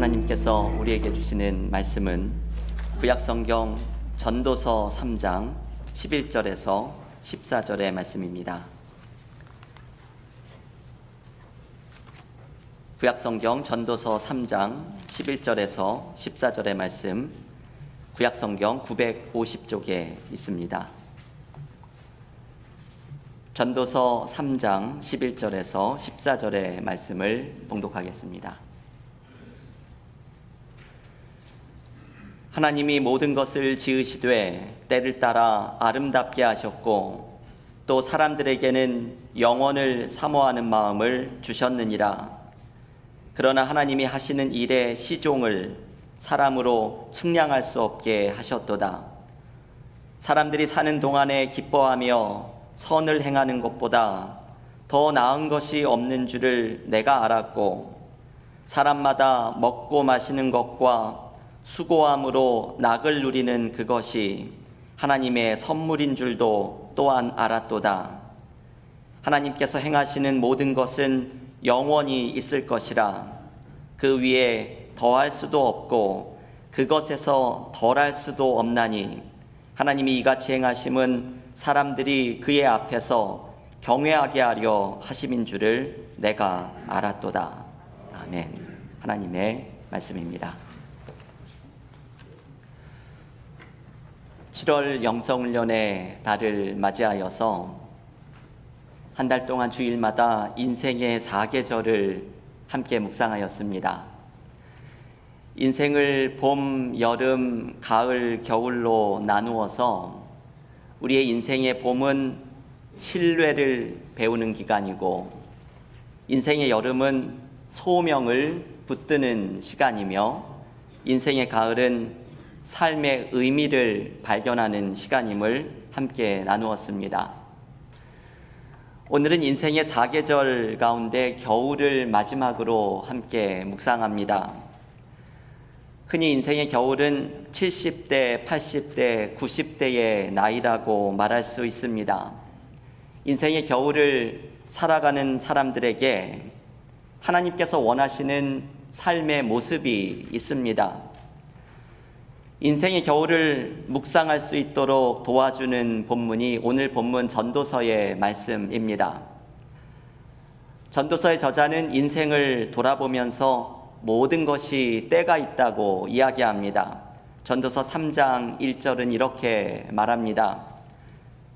하나님께서 우리에게 주시는 말씀은 구약성경 전도서 3장 11절에서 14절의 말씀입니다. 구약성경 전도서 3장 11절에서 14절의 말씀, 구약성경 950쪽에 있습니다. 전도서 3장 11절에서 14절의 말씀을 봉독하겠습니다. 하나님이 모든 것을 지으시되 때를 따라 아름답게 하셨고 또 사람들에게는 영원을 사모하는 마음을 주셨느니라. 그러나 하나님이 하시는 일의 시종을 사람으로 측량할 수 없게 하셨도다. 사람들이 사는 동안에 기뻐하며 선을 행하는 것보다 더 나은 것이 없는 줄을 내가 알았고, 사람마다 먹고 마시는 것과 수고함으로 낙을 누리는 그것이 하나님의 선물인 줄도 또한 알았도다. 하나님께서 행하시는 모든 것은 영원히 있을 것이라. 그 위에 더할 수도 없고 그것에서 덜할 수도 없나니 하나님이 이같이 행하심은 사람들이 그의 앞에서 경외하게 하려 하심인 줄을 내가 알았도다. 아멘. 하나님의 말씀입니다. 7월 영성훈련의 달을 맞이하여서 한 달 동안 주일마다 인생의 4계절을 함께 묵상하였습니다. 인생을 봄, 여름, 가을, 겨울로 나누어서 우리의 인생의 봄은 신뢰를 배우는 기간이고, 인생의 여름은 소명을 붙드는 시간이며, 인생의 가을은 삶의 의미를 발견하는 시간임을 함께 나누었습니다. 오늘은 인생의 4계절 가운데 겨울을 마지막으로 함께 묵상합니다. 흔히 인생의 겨울은 70대, 80대, 90대의 나이라고 말할 수 있습니다. 인생의 겨울을 살아가는 사람들에게 하나님께서 원하시는 삶의 모습이 있습니다. 인생의 겨울을 묵상할 수 있도록 도와주는 본문이 오늘 본문 전도서의 말씀입니다. 전도서의 저자는 인생을 돌아보면서 모든 것이 때가 있다고 이야기합니다. 전도서 3장 1절은 이렇게 말합니다.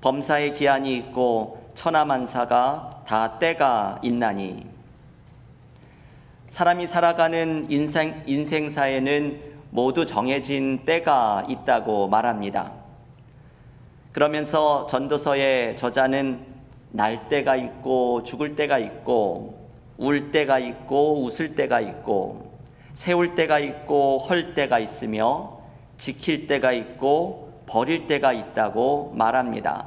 범사의 기한이 있고 천하만사가 다 때가 있나니. 사람이 살아가는 인생사에는 모두 정해진 때가 있다고 말합니다. 그러면서 전도서의 저자는 날 때가 있고 죽을 때가 있고 울 때가 있고 웃을 때가 있고 세울 때가 있고 헐 때가 있으며 지킬 때가 있고 버릴 때가 있다고 말합니다.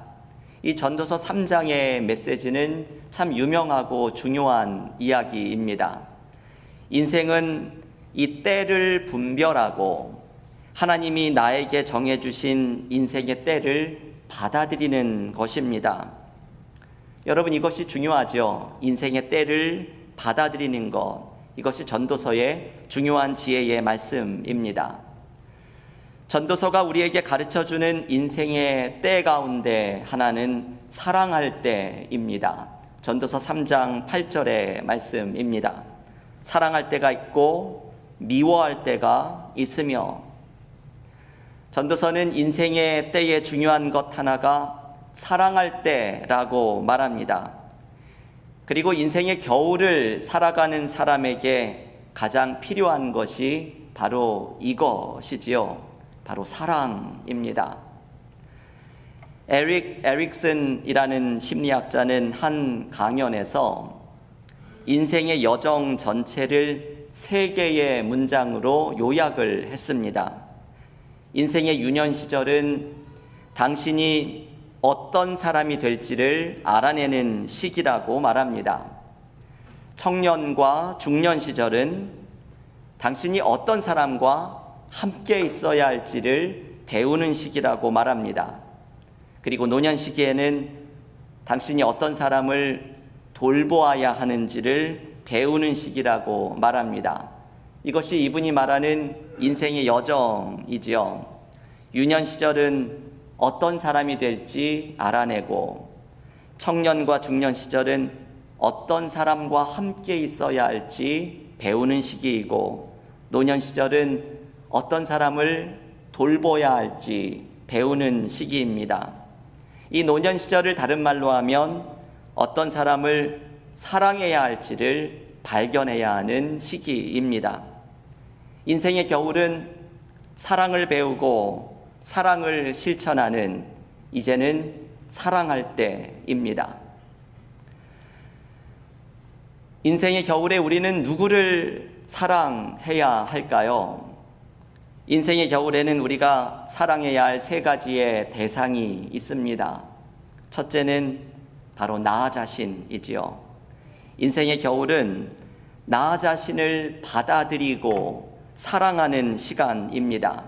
이 전도서 3장의 메시지는 참 유명하고 중요한 이야기입니다. 인생은 이 때를 분별하고 하나님이 나에게 정해주신 인생의 때를 받아들이는 것입니다. 여러분, 이것이 중요하죠. 인생의 때를 받아들이는 것, 이것이 전도서의 중요한 지혜의 말씀입니다. 전도서가 우리에게 가르쳐주는 인생의 때 가운데 하나는 사랑할 때입니다. 전도서 3장 8절의 말씀입니다. 사랑할 때가 있고 미워할 때가 있으며, 전도서는 인생의 때의 중요한 것 하나가 사랑할 때라고 말합니다. 그리고 인생의 겨울을 살아가는 사람에게 가장 필요한 것이 바로 이것이지요. 바로 사랑입니다. 에릭슨이라는 심리학자는 한 강연에서 인생의 여정 전체를 3개의 문장으로 요약을 했습니다. 인생의 유년 시절은 당신이 어떤 사람이 될지를 알아내는 시기라고 말합니다. 청년과 중년 시절은 당신이 어떤 사람과 함께 있어야 할지를 배우는 시기라고 말합니다. 그리고 노년 시기에는 당신이 어떤 사람을 돌보아야 하는지를 배우는 시기라고 말합니다. 이것이 이분이 말하는 인생의 여정이지요. 유년 시절은 어떤 사람이 될지 알아내고, 청년과 중년 시절은 어떤 사람과 함께 있어야 할지 배우는 시기이고, 노년 시절은 어떤 사람을 돌보아야 할지 배우는 시기입니다. 이 노년 시절을 다른 말로 하면 어떤 사람을 사랑해야 할지를 발견해야 하는 시기입니다. 인생의 겨울은 사랑을 배우고 사랑을 실천하는, 이제는 사랑할 때입니다. 인생의 겨울에 우리는 누구를 사랑해야 할까요? 인생의 겨울에는 우리가 사랑해야 할 세 가지의 대상이 있습니다. 첫째는 바로 나 자신이지요. 인생의 겨울은 나 자신을 받아들이고 사랑하는 시간입니다.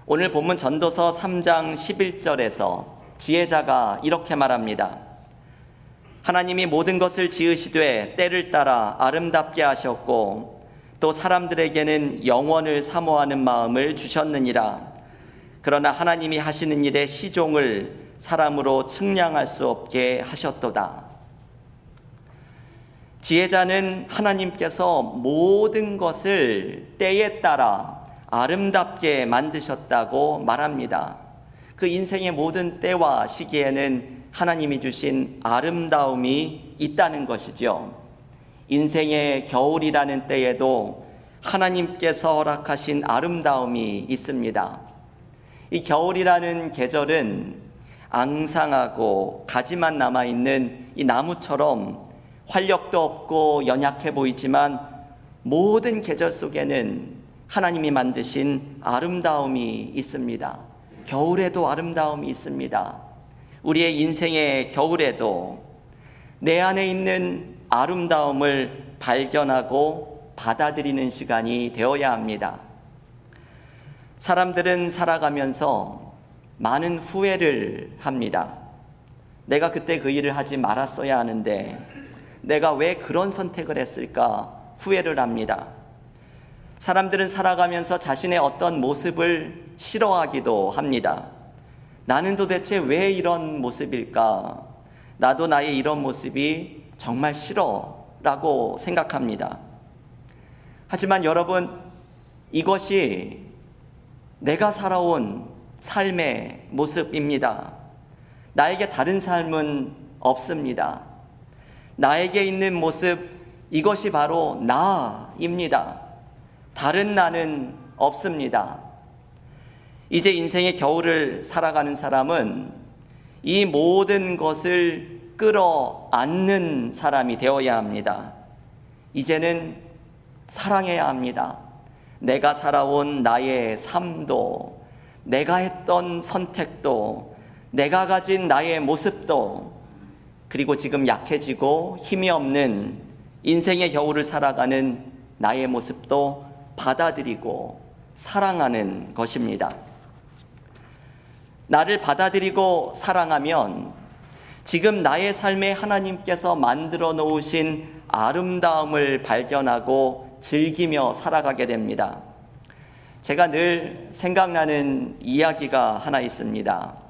오늘 본문 전도서 3장 11절에서 지혜자가 이렇게 말합니다. 하나님이 모든 것을 지으시되 때를 따라 아름답게 하셨고 또 사람들에게는 영원을 사모하는 마음을 주셨느니라. 그러나 하나님이 하시는 일의 시종을 사람으로 측량할 수 없게 하셨도다. 지혜자는 하나님께서 모든 것을 때에 따라 아름답게 만드셨다고 말합니다. 그 인생의 모든 때와 시기에는 하나님이 주신 아름다움이 있다는 것이죠. 인생의 겨울이라는 때에도 하나님께서 허락하신 아름다움이 있습니다. 이 겨울이라는 계절은 앙상하고 가지만 남아있는 이 나무처럼 활력도 없고 연약해 보이지만, 모든 계절 속에는 하나님이 만드신 아름다움이 있습니다. 겨울에도 아름다움이 있습니다. 우리의 인생의 겨울에도 내 안에 있는 아름다움을 발견하고 받아들이는 시간이 되어야 합니다. 사람들은 살아가면서 많은 후회를 합니다. 내가 그때 그 일을 하지 말았어야 하는데, 내가 왜 그런 선택을 했을까 후회를 합니다. 사람들은 살아가면서 자신의 어떤 모습을 싫어하기도 합니다. 나는 도대체 왜 이런 모습일까? 나도 나의 이런 모습이 정말 싫어 라고 생각합니다. 하지만 여러분, 이것이 내가 살아온 삶의 모습입니다. 나에게 다른 삶은 없습니다. 나에게 있는 모습, 이것이 바로 나입니다. 다른 나는 없습니다. 이제 인생의 겨울을 살아가는 사람은 이 모든 것을 끌어안는 사람이 되어야 합니다. 이제는 사랑해야 합니다. 내가 살아온 나의 삶도, 내가 했던 선택도, 내가 가진 나의 모습도, 그리고 지금 약해지고 힘이 없는 인생의 겨울을 살아가는 나의 모습도 받아들이고 사랑하는 것입니다. 나를 받아들이고 사랑하면 지금 나의 삶에 하나님께서 만들어 놓으신 아름다움을 발견하고 즐기며 살아가게 됩니다. 제가 늘 생각나는 이야기가 하나 있습니다.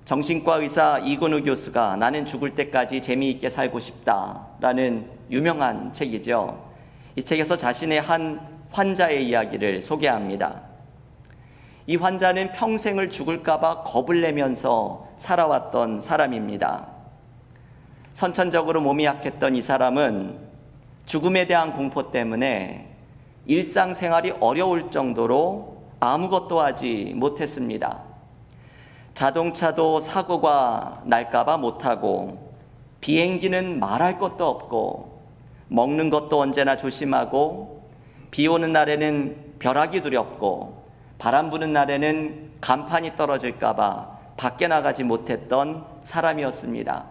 정신과 의사 이근우 교수가 나는 죽을 때까지 재미있게 살고 싶다라는 유명한 책이죠. 이 책에서 자신의 한 환자의 이야기를 소개합니다. 이 환자는 평생을 죽을까 봐 겁을 내면서 살아왔던 사람입니다. 선천적으로 몸이 약했던 이 사람은 죽음에 대한 공포 때문에 일상생활이 어려울 정도로 아무것도 하지 못했습니다. 자동차도 사고가 날까 봐 못하고, 비행기는 말할 것도 없고, 먹는 것도 언제나 조심하고, 비 오는 날에는 벼락이 두렵고, 바람 부는 날에는 간판이 떨어질까 봐 밖에 나가지 못했던 사람이었습니다.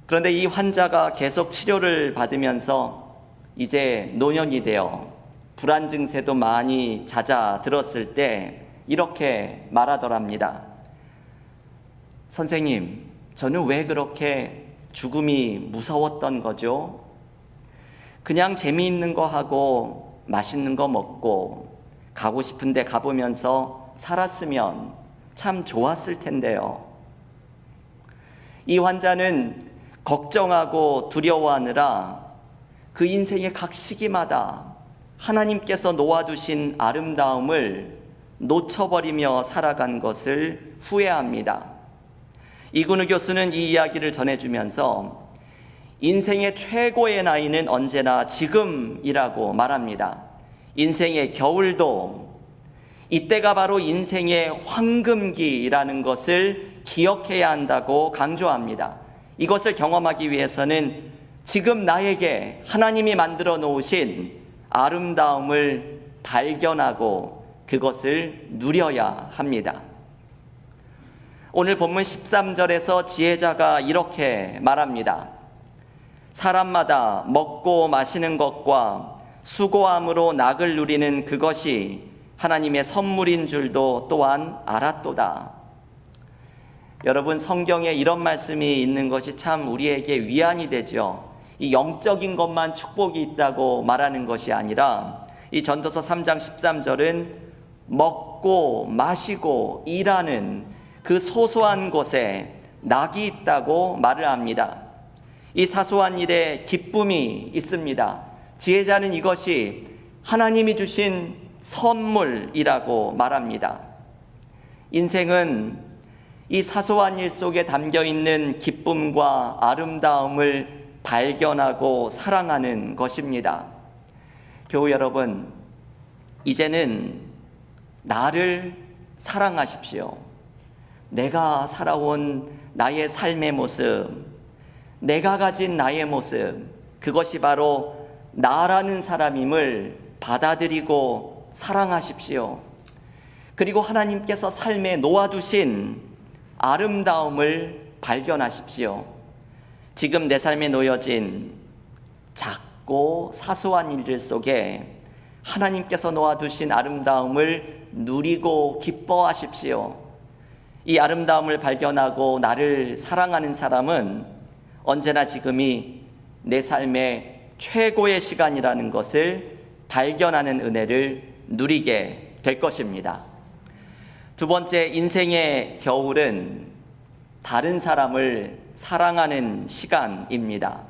그런데 이 환자가 계속 치료를 받으면서 이제 노년이 되어 불안 증세도 많이 잦아들었을 때 이렇게 말하더랍니다. 선생님, 저는 왜 그렇게 죽음이 무서웠던 거죠? 그냥 재미있는 거 하고 맛있는 거 먹고 가고 싶은데 가보면서 살았으면 참 좋았을 텐데요. 이 환자는 걱정하고 두려워하느라 그 인생의 각 시기마다 하나님께서 놓아두신 아름다움을 놓쳐버리며 살아간 것을 후회합니다. 이근우 교수는 이 이야기를 전해주면서 인생의 최고의 나이는 언제나 지금이라고 말합니다. 인생의 겨울도 이때가 바로 인생의 황금기라는 것을 기억해야 한다고 강조합니다. 이것을 경험하기 위해서는 지금 나에게 하나님이 만들어 놓으신 아름다움을 발견하고 그것을 누려야 합니다. 오늘 본문 13절에서 지혜자가 이렇게 말합니다. 사람마다 먹고 마시는 것과 수고함으로 낙을 누리는 그것이 하나님의 선물인 줄도 또한 알았도다. 여러분, 성경에 이런 말씀이 있는 것이 참 우리에게 위안이 되죠. 이 영적인 것만 축복이 있다고 말하는 것이 아니라 이 전도서 3장 13절은 먹고 마시고 일하는 그 소소한 것에 낙이 있다고 말을 합니다. 이 사소한 일에 기쁨이 있습니다. 지혜자는 이것이 하나님이 주신 선물이라고 말합니다. 인생은 이 사소한 일 속에 담겨 있는 기쁨과 아름다움을 발견하고 사랑하는 것입니다. 교우 여러분, 이제는 나를 사랑하십시오. 내가 살아온 나의 삶의 모습, 내가 가진 나의 모습, 그것이 바로 나라는 사람임을 받아들이고 사랑하십시오. 그리고 하나님께서 삶에 놓아두신 아름다움을 발견하십시오. 지금 내 삶에 놓여진 작고 사소한 일들 속에 하나님께서 놓아두신 아름다움을 누리고 기뻐하십시오. 이 아름다움을 발견하고 나를 사랑하는 사람은 언제나 지금이 내 삶의 최고의 시간이라는 것을 발견하는 은혜를 누리게 될 것입니다. 두 번째, 인생의 겨울은 다른 사람을 사랑하는 시간입니다.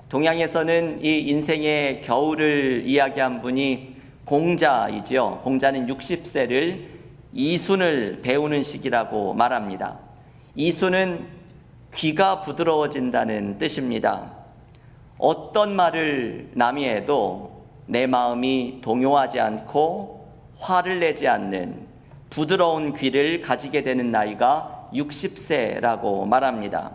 동양에서는 이 인생의 겨울을 이야기한 분이 공자이지요. 공자는 60세를 이순을 배우는 시기라고 말합니다. 이순은 귀가 부드러워진다는 뜻입니다. 어떤 말을 남이 해도 내 마음이 동요하지 않고 화를 내지 않는 부드러운 귀를 가지게 되는 나이가 60세라고 말합니다.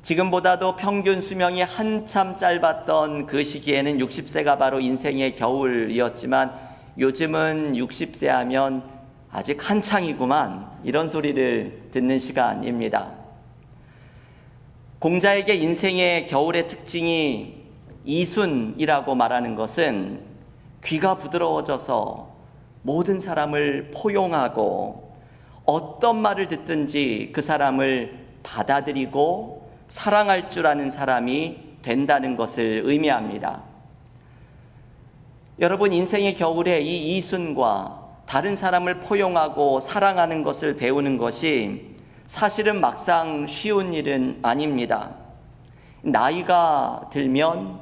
지금보다도 평균 수명이 한참 짧았던 그 시기에는 60세가 바로 인생의 겨울이었지만 요즘은 60세 하면 아직 한창이구만, 이런 소리를 듣는 시간입니다. 공자에게 인생의 겨울의 특징이 이순이라고 말하는 것은 귀가 부드러워져서 모든 사람을 포용하고 어떤 말을 듣든지 그 사람을 받아들이고 사랑할 줄 아는 사람이 된다는 것을 의미합니다. 여러분, 인생의 겨울에 이 이순과 다른 사람을 포용하고 사랑하는 것을 배우는 것이 사실은 막상 쉬운 일은 아닙니다. 나이가 들면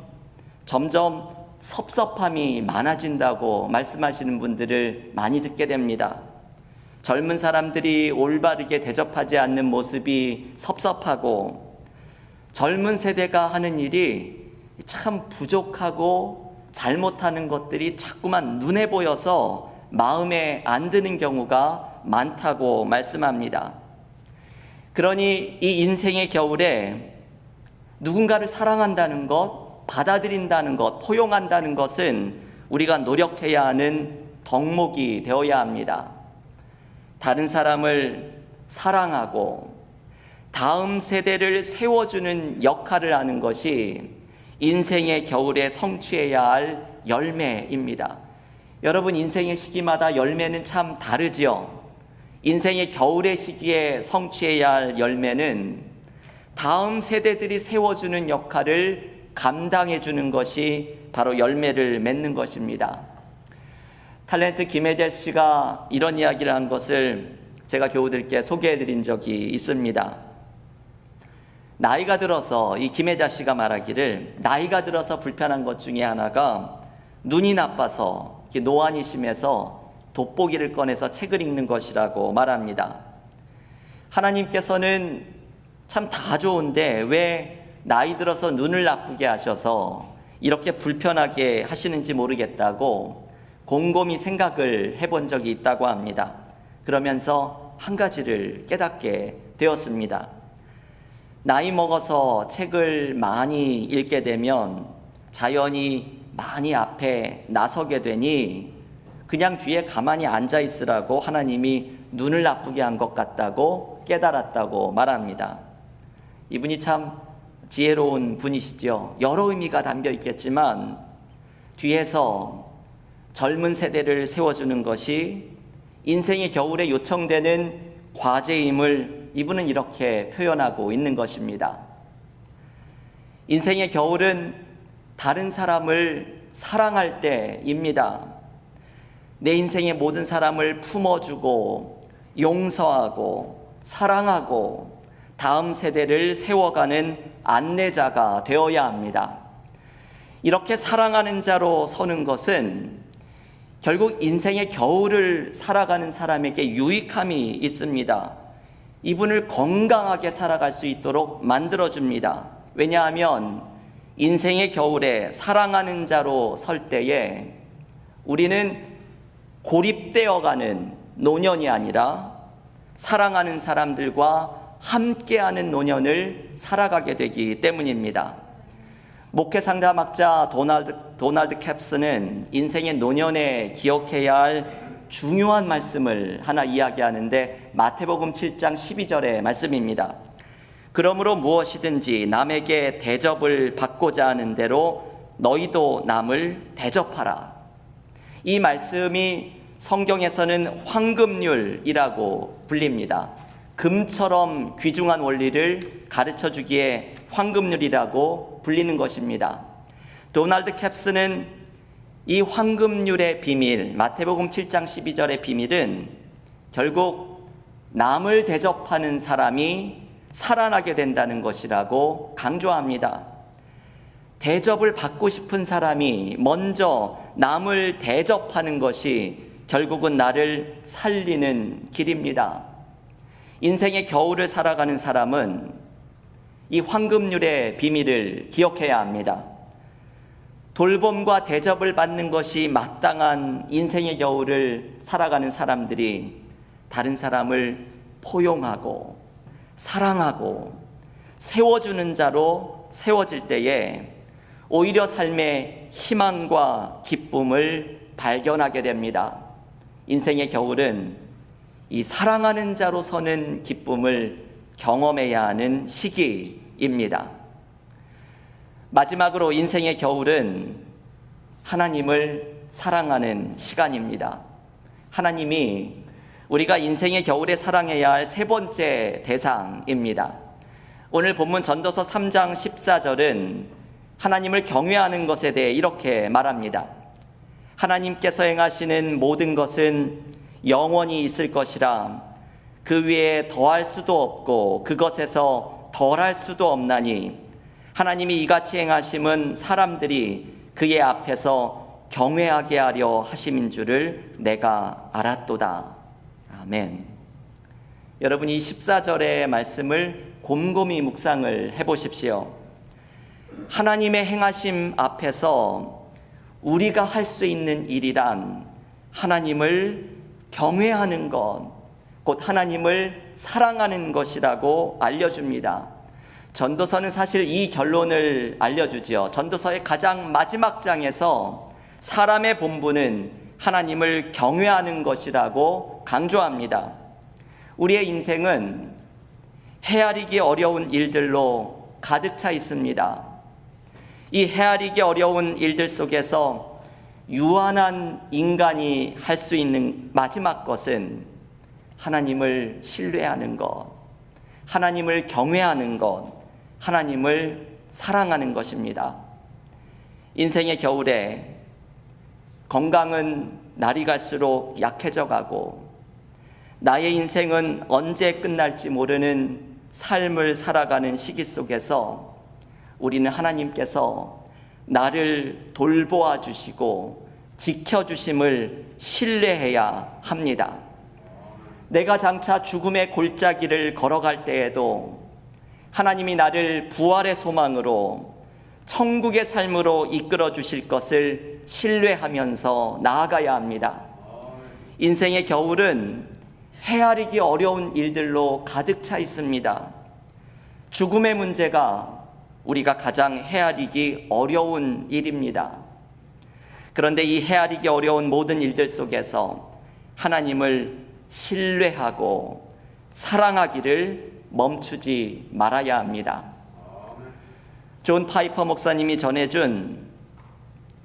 점점 섭섭함이 많아진다고 말씀하시는 분들을 많이 듣게 됩니다. 젊은 사람들이 올바르게 대접하지 않는 모습이 섭섭하고 젊은 세대가 하는 일이 참 부족하고 잘못하는 것들이 자꾸만 눈에 보여서 마음에 안 드는 경우가 많다고 말씀합니다. 그러니 이 인생의 겨울에 누군가를 사랑한다는 것, 받아들인다는 것, 포용한다는 것은 우리가 노력해야 하는 덕목이 되어야 합니다. 다른 사람을 사랑하고 다음 세대를 세워주는 역할을 하는 것이 인생의 겨울에 성취해야 할 열매입니다. 여러분, 인생의 시기마다 열매는 참 다르지요. 인생의 겨울의 시기에 성취해야 할 열매는 다음 세대들이 세워주는 역할을 감당해 주는 것이 바로 열매를 맺는 것입니다. 탤런트 김혜재 씨가 이런 이야기를 한 것을 제가 교우들께 소개해 드린 적이 있습니다. 나이가 들어서, 이 김혜자 씨가 말하기를 나이가 들어서 불편한 것 중에 하나가 눈이 나빠서 노안이 심해서 돋보기를 꺼내서 책을 읽는 것이라고 말합니다. 하나님께서는 참 다 좋은데 왜 나이 들어서 눈을 나쁘게 하셔서 이렇게 불편하게 하시는지 모르겠다고 곰곰이 생각을 해본 적이 있다고 합니다. 그러면서 한 가지를 깨닫게 되었습니다. 나이 먹어서 책을 많이 읽게 되면 자연히 많이 앞에 나서게 되니 그냥 뒤에 가만히 앉아 있으라고 하나님이 눈을 나쁘게 한 것 같다고 깨달았다고 말합니다. 이분이 참 지혜로운 분이시죠. 여러 의미가 담겨 있겠지만 뒤에서 젊은 세대를 세워주는 것이 인생의 겨울에 요청되는 과제임을 이분은 이렇게 표현하고 있는 것입니다. 인생의 겨울은 다른 사람을 사랑할 때입니다. 내 인생의 모든 사람을 품어주고 용서하고 사랑하고 다음 세대를 세워가는 안내자가 되어야 합니다. 이렇게 사랑하는 자로 서는 것은 결국 인생의 겨울을 살아가는 사람에게 유익함이 있습니다. 이분을 건강하게 살아갈 수 있도록 만들어줍니다. 왜냐하면 인생의 겨울에 사랑하는 자로 설 때에 우리는 고립되어가는 노년이 아니라 사랑하는 사람들과 함께하는 노년을 살아가게 되기 때문입니다. 목회 상담학자 도널드 캡스는 인생의 노년에 기억해야 할 중요한 말씀을 하나 이야기하는데 마태복음 7장 12절의 말씀입니다. 그러므로 무엇이든지 남에게 대접을 받고자 하는 대로 너희도 남을 대접하라. 이 말씀이 성경에서는 황금률이라고 불립니다. 금처럼 귀중한 원리를 가르쳐 주기에 황금률이라고 불리는 것입니다. 도널드 캡스는 이 황금률의 비밀, 마태복음 7장 12절의 비밀은 결국 남을 대접하는 사람이 살아나게 된다는 것이라고 강조합니다. 대접을 받고 싶은 사람이 먼저 남을 대접하는 것이 결국은 나를 살리는 길입니다. 인생의 겨울을 살아가는 사람은 이 황금률의 비밀을 기억해야 합니다. 돌봄과 대접을 받는 것이 마땅한 인생의 겨울을 살아가는 사람들이 다른 사람을 포용하고 사랑하고 세워주는 자로 세워질 때에 오히려 삶의 희망과 기쁨을 발견하게 됩니다. 인생의 겨울은 이 사랑하는 자로 서는 기쁨을 경험해야 하는 시기입니다. 마지막으로 인생의 겨울은 하나님을 사랑하는 시간입니다. 하나님이 우리가 인생의 겨울에 사랑해야 할 세 번째 대상입니다. 오늘 본문 전도서 3장 14절은 하나님을 경외하는 것에 대해 이렇게 말합니다. 하나님께서 행하시는 모든 것은 영원히 있을 것이라 그 위에 더할 수도 없고 그것에서 덜할 수도 없나니 하나님이 이같이 행하심은 사람들이 그의 앞에서 경외하게 하려 하심인 줄을 내가 알았도다. 아멘. 여러분, 이 14절의 말씀을 곰곰이 묵상을 해보십시오. 하나님의 행하심 앞에서 우리가 할 수 있는 일이란 하나님을 경외하는 것, 곧 하나님을 사랑하는 것이라고 알려줍니다. 전도서는 사실 이 결론을 알려주죠. 전도서의 가장 마지막 장에서 사람의 본분은 하나님을 경외하는 것이라고 강조합니다. 우리의 인생은 헤아리기 어려운 일들로 가득 차 있습니다. 이 헤아리기 어려운 일들 속에서 유한한 인간이 할 수 있는 마지막 것은 하나님을 신뢰하는 것, 하나님을 경외하는 것, 하나님을 사랑하는 것입니다. 인생의 겨울에 건강은 날이 갈수록 약해져 가고 나의 인생은 언제 끝날지 모르는 삶을 살아가는 시기 속에서 우리는 하나님께서 나를 돌보아 주시고 지켜주심을 신뢰해야 합니다. 내가 장차 죽음의 골짜기를 걸어갈 때에도 하나님이 나를 부활의 소망으로 천국의 삶으로 이끌어 주실 것을 신뢰하면서 나아가야 합니다. 인생의 겨울은 헤아리기 어려운 일들로 가득 차 있습니다. 죽음의 문제가 우리가 가장 헤아리기 어려운 일입니다. 그런데 이 헤아리기 어려운 모든 일들 속에서 하나님을 신뢰하고 사랑하기를 멈추지 말아야 합니다. 존 파이퍼 목사님이 전해준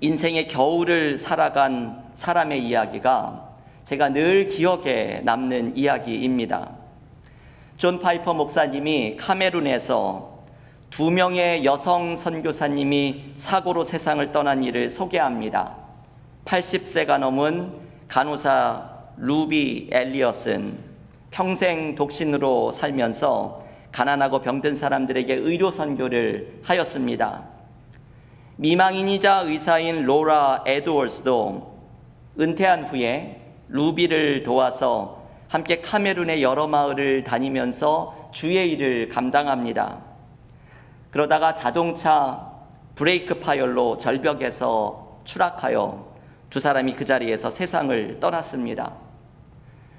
인생의 겨울을 살아간 사람의 이야기가 제가 늘 기억에 남는 이야기입니다. 존 파이퍼 목사님이 카메룬에서 2명의 여성 선교사님이 사고로 세상을 떠난 일을 소개합니다. 80세가 넘은 간호사 루비 엘리엇은 평생 독신으로 살면서 가난하고 병든 사람들에게 의료 선교를 하였습니다. 미망인이자 의사인 로라 에드워즈도 은퇴한 후에 루비를 도와서 함께 카메룬의 여러 마을을 다니면서 주의 일을 감당합니다. 그러다가 자동차 브레이크 파열로 절벽에서 추락하여 두 사람이 그 자리에서 세상을 떠났습니다.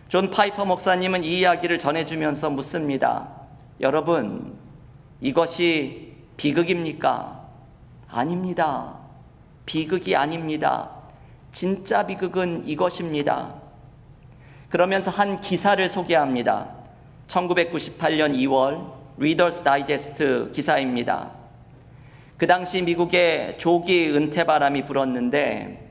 존 파이퍼 목사님은 이 이야기를 전해주면서 묻습니다. 여러분, 이것이 비극입니까? 아닙니다. 비극이 아닙니다. 진짜 비극은 이것입니다. 그러면서 한 기사를 소개합니다. 1998년 2월 리더스 다이제스트 기사입니다. 그 당시 미국에 조기 은퇴 바람이 불었는데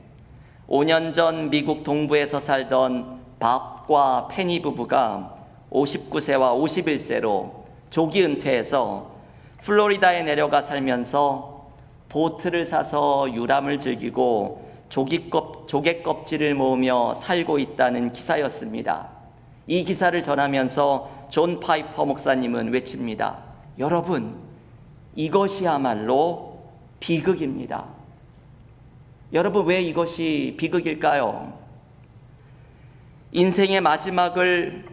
5년 전 미국 동부에서 살던 밥과 페니 부부가 59세와 51세로 조기 은퇴해서 플로리다에 내려가 살면서 보트를 사서 유람을 즐기고 조개 껍질을 모으며 살고 있다는 기사였습니다. 이 기사를 전하면서 존 파이퍼 목사님은 외칩니다. 여러분, 이것이야말로 비극입니다. 여러분, 왜 이것이 비극일까요? 인생의 마지막을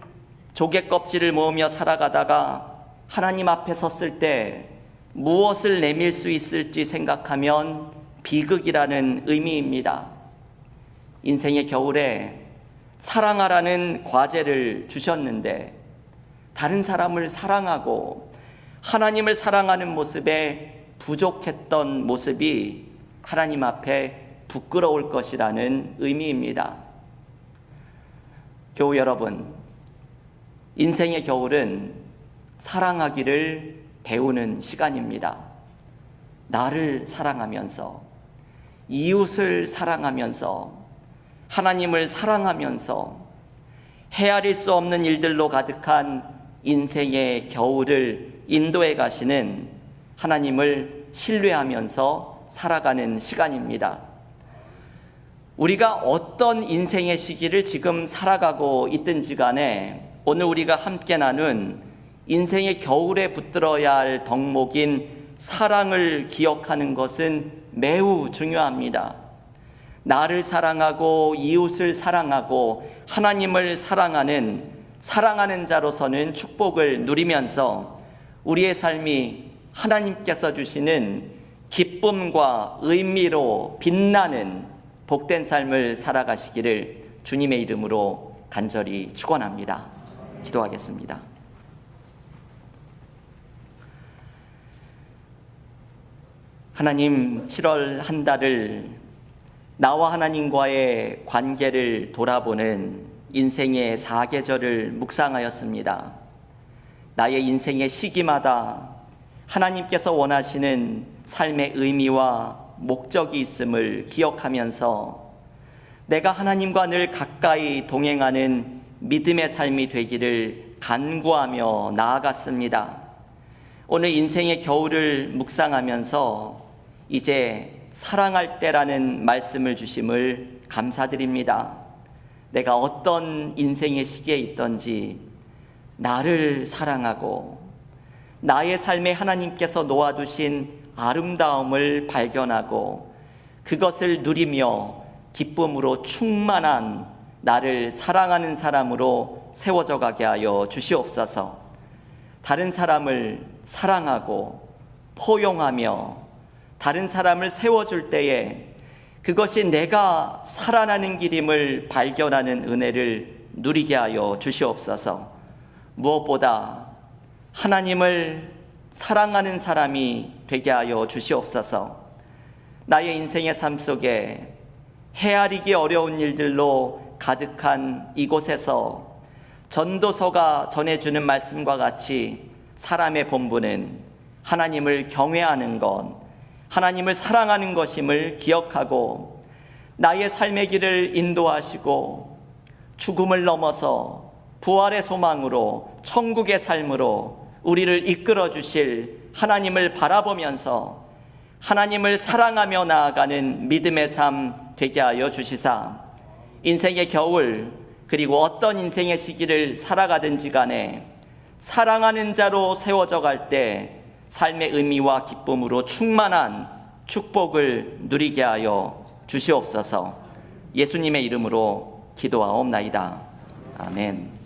조개 껍질을 모으며 살아가다가 하나님 앞에 섰을 때 무엇을 내밀 수 있을지 생각하면 비극이라는 의미입니다. 인생의 겨울에 사랑하라는 과제를 주셨는데 다른 사람을 사랑하고 하나님을 사랑하는 모습에 부족했던 모습이 하나님 앞에 부끄러울 것이라는 의미입니다. 교우 여러분, 인생의 겨울은 사랑하기를 배우는 시간입니다. 나를 사랑하면서, 이웃을 사랑하면서, 하나님을 사랑하면서 헤아릴 수 없는 일들로 가득한 인생의 겨울을 인도해 가시는 하나님을 신뢰하면서 살아가는 시간입니다. 우리가 어떤 인생의 시기를 지금 살아가고 있든지 간에 오늘 우리가 함께 나눈 인생의 겨울에 붙들어야 할 덕목인 사랑을 기억하는 것은 매우 중요합니다. 나를 사랑하고 이웃을 사랑하고 하나님을 사랑하는 자로서는 축복을 누리면서 우리의 삶이 하나님께서 주시는 기쁨과 의미로 빛나는 복된 삶을 살아가시기를 주님의 이름으로 간절히 축원합니다. 기도하겠습니다. 하나님, 7월 한 달을 나와 하나님과의 관계를 돌아보는 인생의 4계절을 묵상하였습니다. 나의 인생의 시기마다 하나님께서 원하시는 삶의 의미와 목적이 있음을 기억하면서 내가 하나님과 늘 가까이 동행하는 믿음의 삶이 되기를 간구하며 나아갔습니다. 오늘 인생의 겨울을 묵상하면서 이제 사랑할 때라는 말씀을 주심을 감사드립니다. 내가 어떤 인생의 시기에 있든지 나를 사랑하고 나의 삶에 하나님께서 놓아두신 아름다움을 발견하고 그것을 누리며 기쁨으로 충만한 나를 사랑하는 사람으로 세워져 가게 하여 주시옵소서. 다른 사람을 사랑하고 포용하며 다른 사람을 세워줄 때에 그것이 내가 살아나는 길임을 발견하는 은혜를 누리게 하여 주시옵소서. 무엇보다 하나님을 사랑하는 사람이 되게 하여 주시옵소서. 나의 인생의 삶 속에 헤아리기 어려운 일들로 가득한 이곳에서 전도서가 전해주는 말씀과 같이 사람의 본분은 하나님을 경외하는 것, 하나님을 사랑하는 것임을 기억하고 나의 삶의 길을 인도하시고 죽음을 넘어서 부활의 소망으로 천국의 삶으로 우리를 이끌어 주실 하나님을 바라보면서 하나님을 사랑하며 나아가는 믿음의 삶 되게 하여 주시사 인생의 겨울 그리고 어떤 인생의 시기를 살아가든지 간에 사랑하는 자로 세워져 갈 때 삶의 의미와 기쁨으로 충만한 축복을 누리게 하여 주시옵소서. 예수님의 이름으로 기도하옵나이다. 아멘.